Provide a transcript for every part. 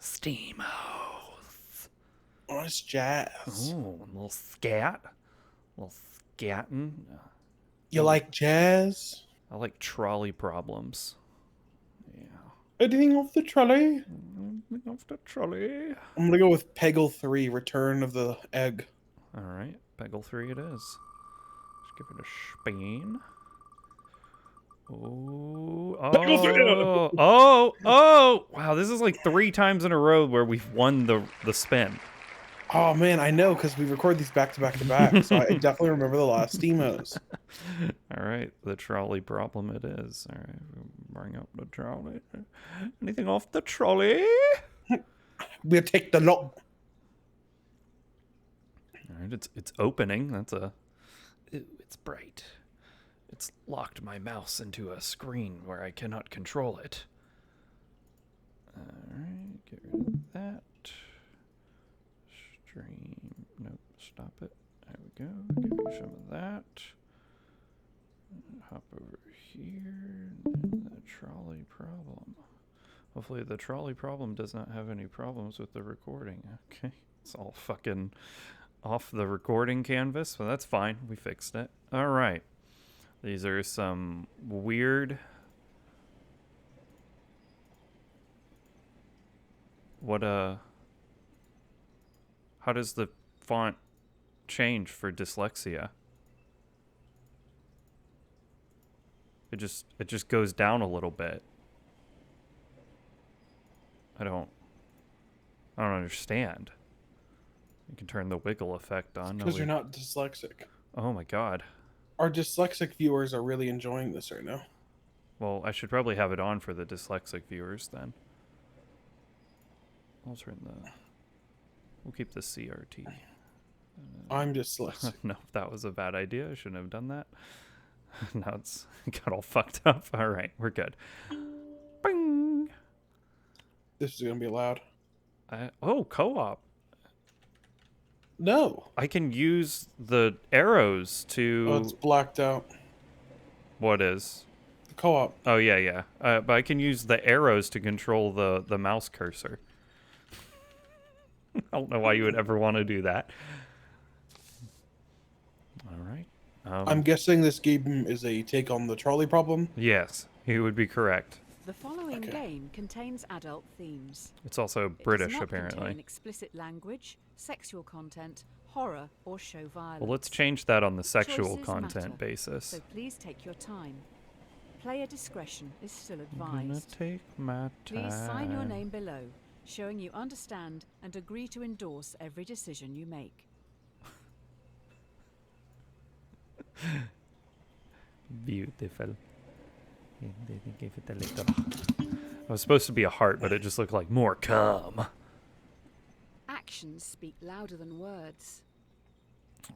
SteamOs. Oh, it's jazz. Ooh, a little scat. A little scatting. You like jazz? I like trolley problems. Yeah. Anything off the trolley? Off the trolley. I'm gonna go with Peggle 3, Return of the Egg. Alright, Peggle 3 it is. Let's give it a spin. Oh, Peggle 3! oh! Wow, this is like 3 times in a row where we've won the spin. Oh man, I know, because we record these back to back to back, so I definitely remember the last SteamOs. Alright, the trolley problem it is. Alright, bring up the trolley. Anything off the trolley? We'll take the lot. Alright, it's opening. That's a... It's bright. It's locked my mouse into a screen where I cannot control it. Alright, get rid of that. Stream. Nope, stop it. There we go. Give you some of that. Hop over here. The trolley problem. Hopefully the trolley problem does not have any problems with the recording. Okay. It's all fucking off the recording canvas, so that's fine. We fixed it. Alright. These are some weird... How does the font change for dyslexia? It just goes down a little bit. I don't understand. You can turn the wiggle effect on. Because you're not dyslexic. Oh my god. Our dyslexic viewers are really enjoying this right now. Well, I should probably have it on for the dyslexic viewers then. We'll keep the CRT. I'm dyslexic. No, that was a bad idea. I shouldn't have done that. Now it's got all fucked up. All right, we're good. Bing! This is gonna be loud. Oh, co-op. No. I can use the arrows to... Oh, it's blacked out. What is? The co-op. Oh, yeah. But I can use the arrows to control the mouse cursor. I don't know why you would ever want to do that. All right. I'm guessing this game is a take on the trolley problem. Yes, you would be correct. The following game contains adult themes. It's also British, apparently. Contain explicit language, sexual content, horror, or show violence. Well, let's change that on the sexual Choices content matter, basis. So please take your time. Player discretion is still I'm gonna advised. take my time. Please sign your name below, showing you understand and agree to endorse every decision you make. Beautiful. Give it a little. It was supposed to be a heart, but it just looked like more cum. Actions speak louder than words.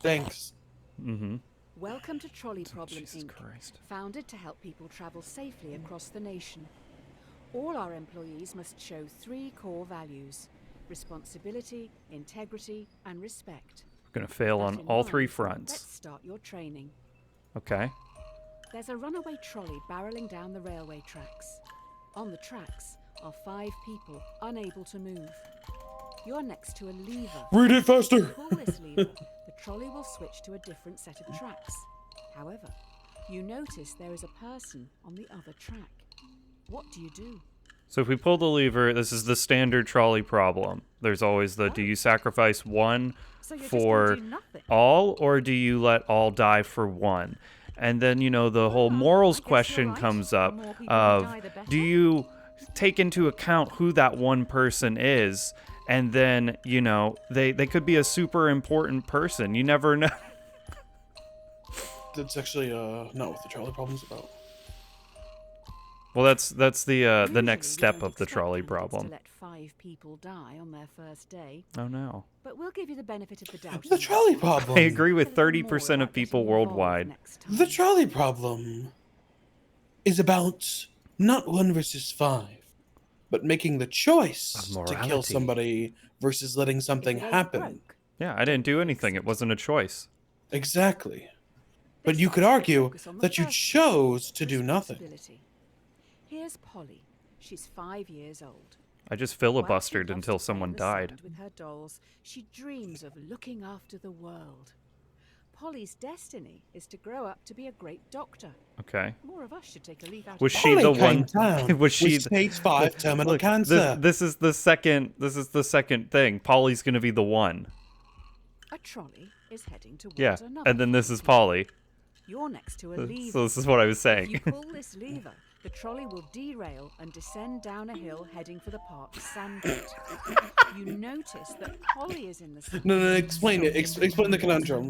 Thanks. Mm-hmm. Welcome to Trolley Problem Jesus Inc., Christ. founded to help people travel safely across the nation. All our employees must show 3 core values: responsibility, integrity, and respect. We're gonna fail on That in all mind, 3 Let's fronts. start your training. Okay. There's a runaway trolley barreling down the railway tracks. On the tracks are 5 people unable to move. You're next to a lever. Read it faster! Pull this lever, the trolley will switch to a different set of tracks. However, you notice there is a person on the other track. What do you do? So if we pull the lever, this is the standard trolley problem. There's always the, do you sacrifice one So you're for just gonna do nothing? all, or do you let all die for one? And then, you know, the whole morals I guess you're question right. comes The up more people who of, die, the better. do you take into account who that one person is? And then, you know, they could be a super important person. You never know. That's actually not what the trolley problem's about. Well, that's the next Usually, step we don't of the expect trolley candidates problem. To let 5 people die on their first day, Oh no. but we'll give you the benefit of the doubt. The trolley problem. I agree with A little more 30% of about people getting involved worldwide. next time. The trolley problem is about not 1 versus 5, but making the choice Of to kill morality. somebody versus letting something If it ain't happen. broke, Yeah, I didn't do anything. It wasn't a choice. Exactly. But this you could time, argue focus on the that you first chose to do nothing. responsibility. Here's Polly. She's 5 years old. I just While she filibustered loves until to play in someone the died. sand with her dolls, she dreams of looking after the world. Polly's destiny is to grow up to be a great doctor. Okay. More of us should take a leaf out Was of she that. the Polly came one? down Was she with stage 5 terminal Look, cancer. this is the second. This is the second thing. Polly's gonna be the one. A trolley is heading towards Yeah. another. And then this fine is people. Polly. You're next to a lever. So this is what I was If saying. you pull this lever, the trolley will derail and descend down a hill heading for the park's sand pit. You notice that Polly is in the sand. No, explain it. Explain the conundrum.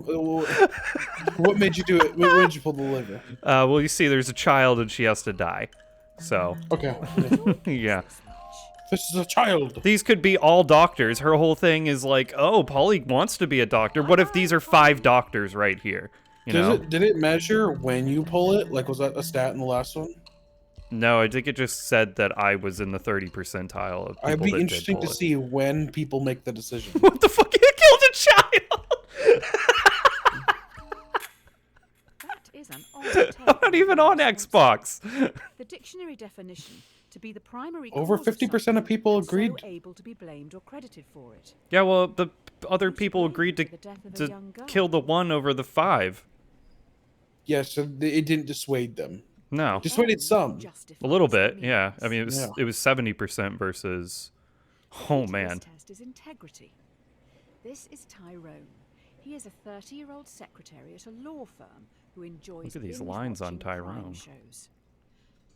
What made you do it? What made you pull the lever? Well, you see, there's a child and she has to die. So Okay. yeah. This is a child. These could be all doctors. Her whole thing is like, oh, Polly wants to be a doctor. What if these are 5 doctors right here? You know? Did it measure when you pull it? Like, was that a stat in the last one? No, I think it just said that I was in the 30 percentile of people It'd be that interesting did to pull it. see when people make the decision. What the fuck? You killed a child! That is an odd take I'm not on even on response. Xbox. The dictionary definition to be the primary Over cause of 50% of something people and agreed. so able to be blamed or credited for it. Yeah, well, the other people agreed The death of a to young girl. kill the 1 over the 5. Yeah, so it didn't dissuade them. No. Dissuaded some. A little Justifies bit, the yeah. I means. mean, Yeah. it was 70% versus... Oh, Key to man. This test is integrity. This is Tyrone. He is a 30-year-old secretary at a law firm who enjoys Look at these binge lines on watching crime Tyrone. shows.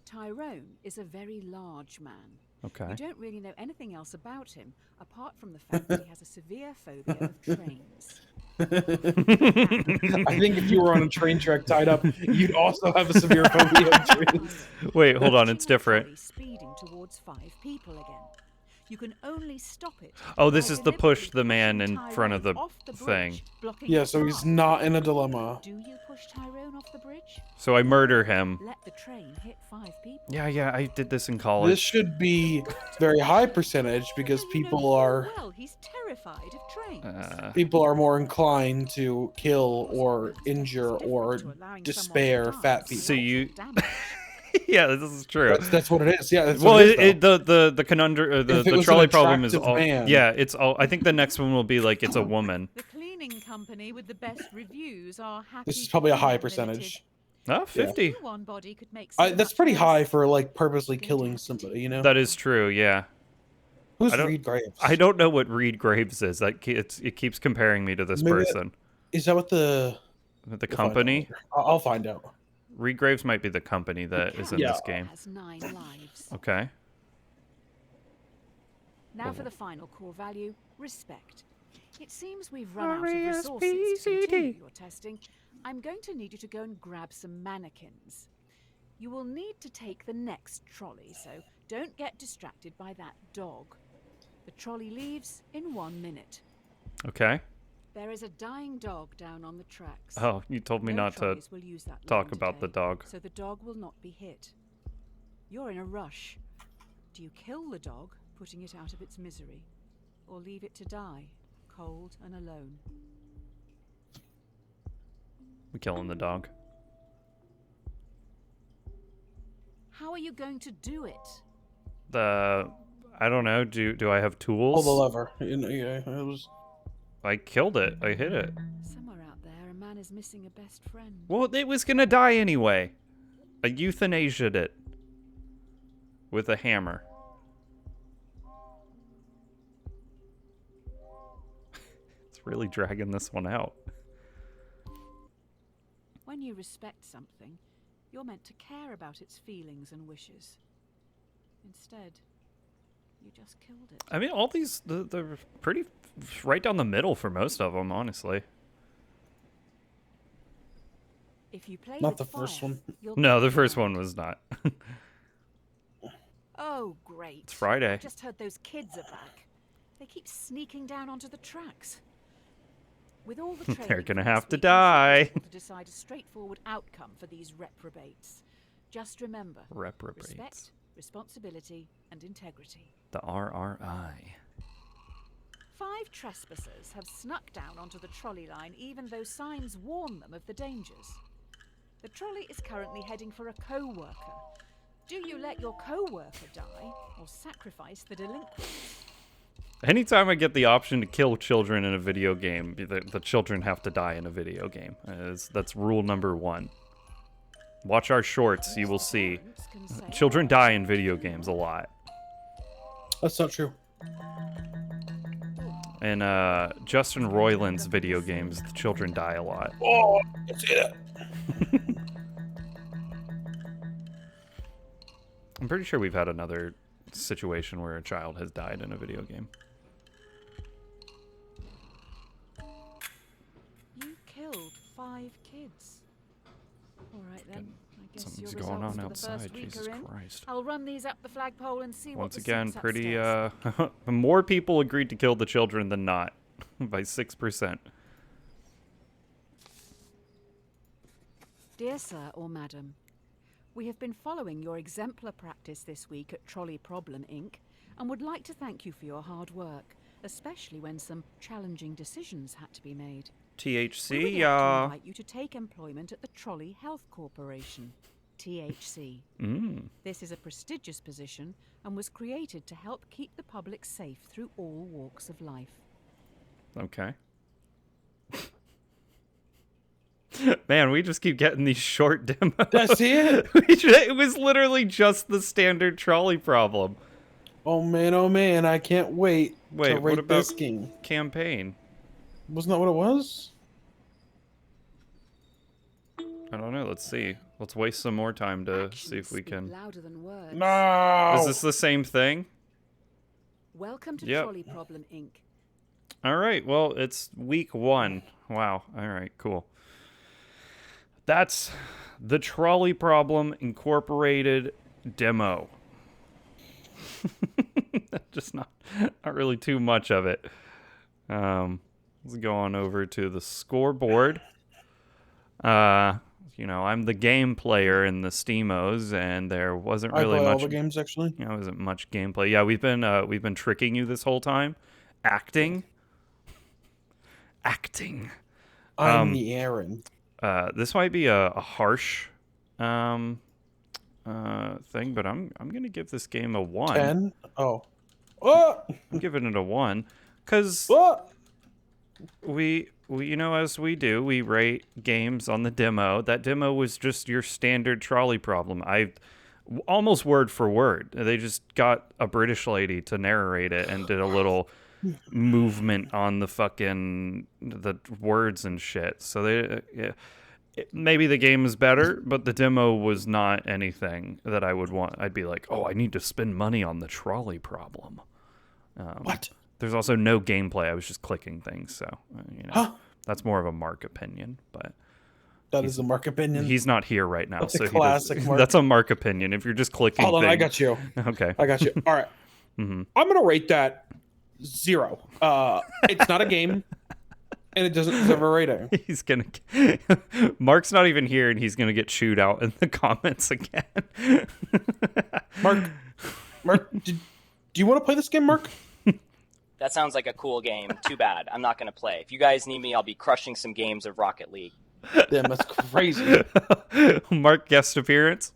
Tyrone is a very large man. Okay. You don't really know anything else about him apart from the fact that he has a severe phobia of trains. I think if you were on a train track tied up, you'd also have a severe phobia of trains. Wait, hold on, Watching it's the different. trolley speeding towards 5 people again. You can only stop it. Oh, by this is the push deliberately the man pushing in front of the Tyrone off the thing. bridge, blocking Yeah, his so he's path. not in a dilemma. Do you push Tyrone off the bridge? So I murder him. Let the train hit 5 people. Yeah, I did this in This college. should be very high percentage because And you know people full are well he's terrified of trains. people are more inclined to kill or injure or despair fat people. So you- Yeah, this is true. That's what it is. Yeah. That's Well, what it is, though. the conundrum, If it the was an trolley problem is attractive all. man. Yeah, it's all. I think the next one will be like it's a woman. The cleaning company with the best reviews are happy. This is probably a high Female percentage. Oh, 50. Limited. One body could make so That's much pretty less. high for like purposely killing somebody. You know. That is true. Yeah. Who's I don't- Reed Graves? I don't know what Reed Graves is. It keeps comparing me to this Maybe that- person. Is that what the The we'll find company. out. I'll find out. Reed Graves might be the company that is in Yeah. this game. Has 9 lives. Okay. Now for the final core value, respect. It seems we've run out of resources to continue your testing. I'm going to need you to go and grab some mannequins. You will need to take the next trolley, so don't get distracted by that dog. The trolley leaves in 1 minute. Okay. There is a dying dog down on the tracks. Oh, you told me No not to trolleys will use that talk line about the today, dog. so the dog will not be hit. You're in a rush. Do you kill the dog, putting it out of its misery, or leave it to die, cold and alone? We killing the dog. How are you going to do it? I don't know. Do I have tools? Pull the lever. You know, yeah, it was. I killed it. I hit it. Somewhere out there, a man is missing a best friend. Well, it was gonna die anyway. I euthanasia'd it with a hammer. It's really dragging this one out. When you respect something, you're meant to care about its feelings and wishes. Instead, you just killed it. I mean, all these they're pretty right down the middle for most of them, honestly. If you play Not with the first fire, one. you'll No, be the first drowned. one was not. Oh, great. It's Friday. I just heard those kids are back. They keep sneaking down onto the tracks. With all the training They're gonna for this have to week, you should be die. able to decide a straightforward outcome for these reprobates. Just remember, Reprobates. respect, responsibility, and integrity. The RRI. 5 trespassers have snuck down onto the trolley line even though signs warn them of the dangers. The trolley is currently heading for a co-worker. Do you let your co-worker die or sacrifice the delinquents? Anytime I get the option to kill children in a video game, the children have to die in a video game. That's rule number 1. Watch our shorts, you will see. Children die in video games a lot. That's not true. In Justin Roiland's video games, the children die a lot. Oh, I see that. I'm pretty sure we've had another situation where a child has died in a video game. You killed 5 kids. All right then. I guess Something's your going on results for the outside, first week Jesus are in. Christ. I'll run these up the flagpole and see Once what the again, six pretty, upstairs. more people agreed to kill the children than not, by 6%. Dear Sir or Madam, we have been following your exemplar practice this week at Trolley Problem, Inc., and would like to thank you for your hard work, especially when some challenging decisions had to be made. We would THC, like to yeah. invite you to take employment at the Trolley Health Corporation, THC. This is a prestigious position and was created to help keep the public safe through all walks of life. Okay. Man, we just keep getting these short demos. That's it? It was literally just the standard trolley problem. Oh man, I can't wait Wait, to what rate about this game. campaign? Wasn't that what it was? I don't know. Let's see. Let's waste some more time to see if we Actions speak can. louder than words. No! Is this the same thing? Welcome to Yep. Trolley Problem, Inc. All right. Well, it's week 1. Wow. All right. Cool. That's the Trolley Problem Incorporated demo. Just not really too much of it. Let's go on over to the scoreboard. I'm the game player in the SteamOs, and there wasn't I really play all much. the games, actually. Wasn't much gameplay. Yeah, we've been tricking you this whole time, acting. I'm the Aaron. This might be a harsh thing, but I'm gonna give this game a 1. 10? Oh. Oh! I'm giving it a 1 because Oh! we as we do, we rate games on the demo. That demo was just your standard trolley problem. Almost word for word. They just got a British lady to narrate it and did a little movement on the words and shit. So maybe the game is better, but the demo was not anything that I would want. I'd be like, oh, I need to spend money on the trolley problem. What? There's also no gameplay. I was just clicking things, so that's more of a Mark opinion. But That is a Mark opinion. he's not here right now, That's a so classic Mark. That's a Mark opinion. If you're just clicking, Hold on, I things- got you. Okay. I got you. All right. I'm gonna rate that 0. It's not a game, and it doesn't deserve a rating. He's gonna. Mark's not even here, and he's gonna get chewed out in the comments again. Mark, do you want to play this game, Mark? That sounds like a cool game. Too bad. I'm not going to play. If you guys need me, I'll be crushing some games of Rocket League. Damn, that's crazy. Mark guest appearance.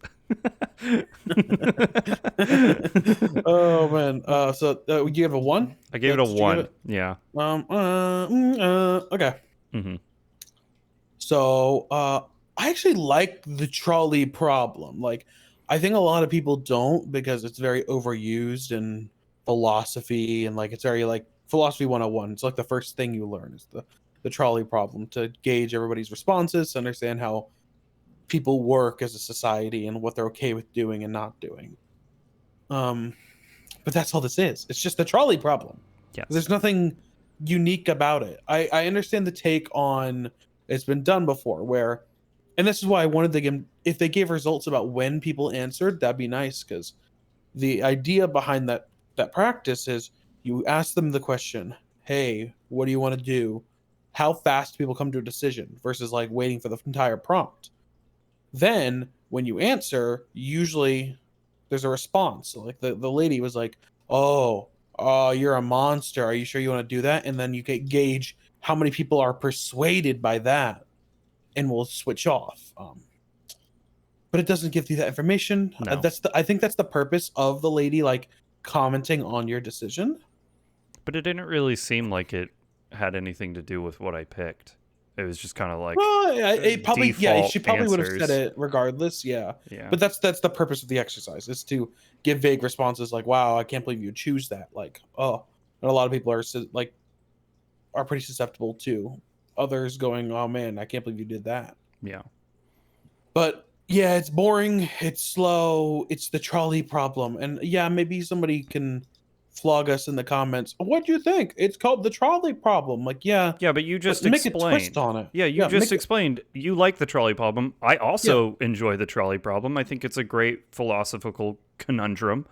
Oh man. So you give a 1? I gave it a 1. Yeah. Okay. Mm-hmm. So I actually like the trolley problem. Like, I think a lot of people don't because it's very overused in philosophy, and like it's very like philosophy 101. It's like the first thing you learn is the trolley problem, to gauge everybody's responses, to understand how people work as a society and what they're okay with doing and not doing. But that's all this is. It's just the trolley problem. Yes. There's nothing unique about it. I understand the take on it's been done before where, and this is why I wanted to give, if they gave results about when people answered, that'd be nice, because the idea behind that practice is you ask them the question, hey, what do you want to do? How fast people come to a decision versus like waiting for the entire prompt. Then when you answer, usually there's a response. So like the lady was like, oh, you're a monster. Are you sure you want to do that? And then you can gauge how many people are persuaded by that, and we'll switch off. but it doesn't give you that information. No. I think that's the purpose of the lady like commenting on your decision. But it didn't really seem like it had anything to do with what I picked. It was just kind of like Well, it probably default she probably would have said answers. it regardless. Yeah. Yeah. But that's the purpose of the exercise, is to give vague responses like, "Wow, I can't believe you choose that." Like, oh, and a lot of people are pretty susceptible to others going, "Oh man, I can't believe you did that." Yeah. But yeah, it's boring, it's slow, it's the trolley problem. And yeah, maybe somebody can flog us in the comments. What do you think? It's called the trolley problem. Like, yeah, Yeah, but you just make a explained. twist on it. Yeah, you Yeah, just make it- explained you like the trolley problem. I also enjoy the trolley problem. I think it's a great philosophical conundrum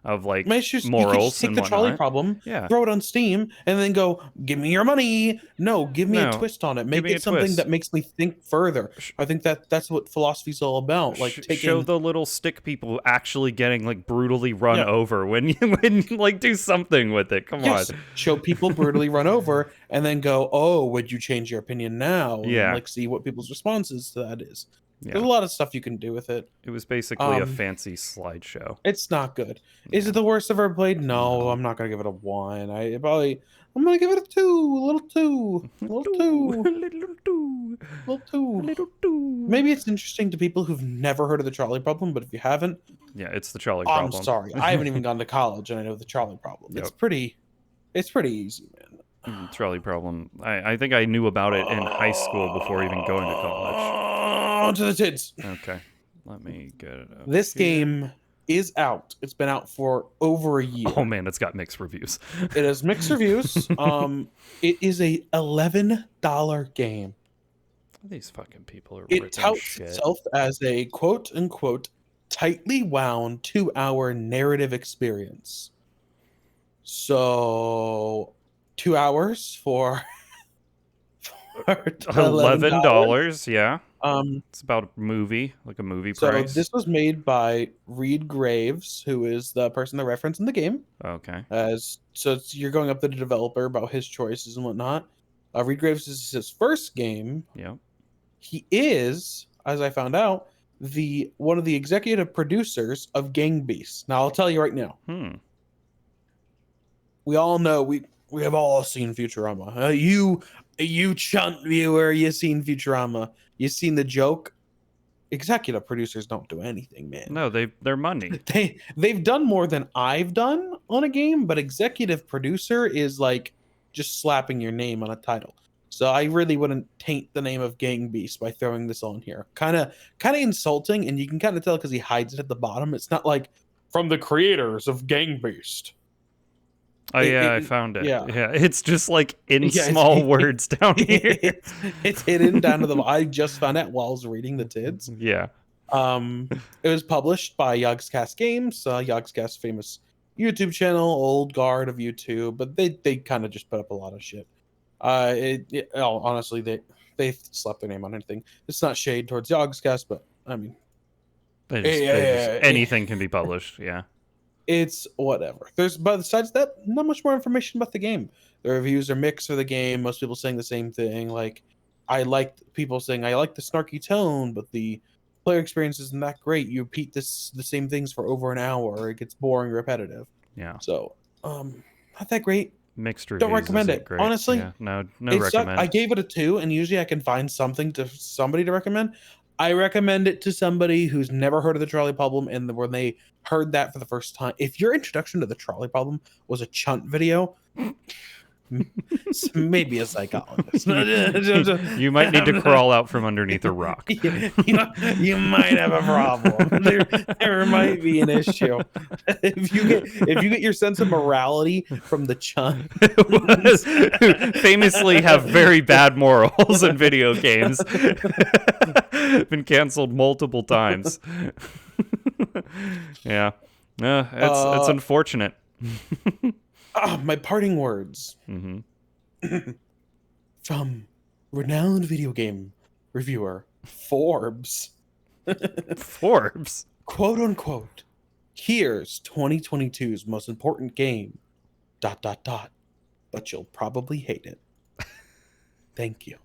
of like Maybe it's just, you could morals just take and the whatnot. trolley problem, Yeah. throw it on Steam, and then go, "Give me your money." No, give me a No, twist on it. give Make me a it something twist. that makes me think further. I think that's what philosophy's all about. Like taking Show the little stick people actually getting like brutally run Yeah. over when you like do something with it. Come Yes, on. show people brutally run over, and then go, "Oh, would you change your opinion now?" And Yeah. like see what people's responses to that is. Yeah. There's a lot of stuff you can do with it. It was basically a Um, fancy slideshow. It's not good. Is it the worst I've ever played? No, I'm not gonna give it a 1. I'm gonna give it a 2, a little 2, a little 2, Little two. a little 2. Little two. Maybe it's interesting to people who've never heard of the trolley problem, but if you haven't, Yeah, it's the trolley I'm problem. sorry. I haven't even gone to college and I know the trolley problem. Yep. It's pretty easy, man. Trolley problem. I think I knew about it in high school before even going to college. On to the tids. Okay, let me get it up. This here. game is out. It's been out for over a year. Oh man, it's got mixed reviews. It has mixed reviews. It is a $11 game. These fucking people are It ripping touts shit. itself as a quote unquote tightly wound 2-hour narrative experience. So 2 hours for $11. Yeah, Um, it's about a movie, like a movie so price. this was made by Reed Graves, who is the person they reference in the game. Okay. You're going up to the developer about his choices and whatnot. Reed Graves is his first game. Yep. He is, as I found out, one of the executive producers of Gang Beasts. Now I'll tell you right now. We all know we have all seen Futurama. You chunt viewer, you seen Futurama. You seen the joke. Executive producers don't do anything, man. No, they're money. They've done more than I've done on a game, but executive producer is like just slapping your name on a title. So I really wouldn't taint the name of Gang Beast by throwing this on here. Kind of insulting, and you can kind of tell because he hides it at the bottom. It's not like from the creators of Gang Beast. Oh yeah, I found it. yeah. It's just like in Yeah, small words down here. It's hidden down to the. I just found out while I was reading the tids. Yeah. It was published by Yogscast Games, Yogscast famous YouTube channel, old guard of YouTube, but they kind of just put up a lot of shit. Honestly, they slapped their name on anything. It's not shade towards Yogscast, but I mean, Anything can be published. Yeah. it's whatever. But besides that, not much more information about the game. The reviews are mixed for the game. Most people saying the same thing. Like, people saying I like the snarky tone, but the player experience isn't that great. You repeat the same things for over an hour. It gets boring, repetitive. Yeah. So, not that great. Mixed reviews. Don't recommend isn't it. great. Honestly, Yeah. No It sucked. recommend. I gave it a 2, and usually I can find somebody to recommend. I recommend it to somebody who's never heard of the trolley problem, and when they heard that for the first time, if your introduction to the trolley problem was a Chunt video, maybe a psychologist. You might need to crawl out from underneath a rock. You might have a problem. There might be an issue. If you get your sense of morality from the Chunt, Who famously have very bad morals in video games. Been canceled multiple times. Yeah. It's unfortunate. my parting words from renowned video game reviewer Forbes. Forbes. Quote unquote, here's 2022's most important game, ... but you'll probably hate it. Thank you.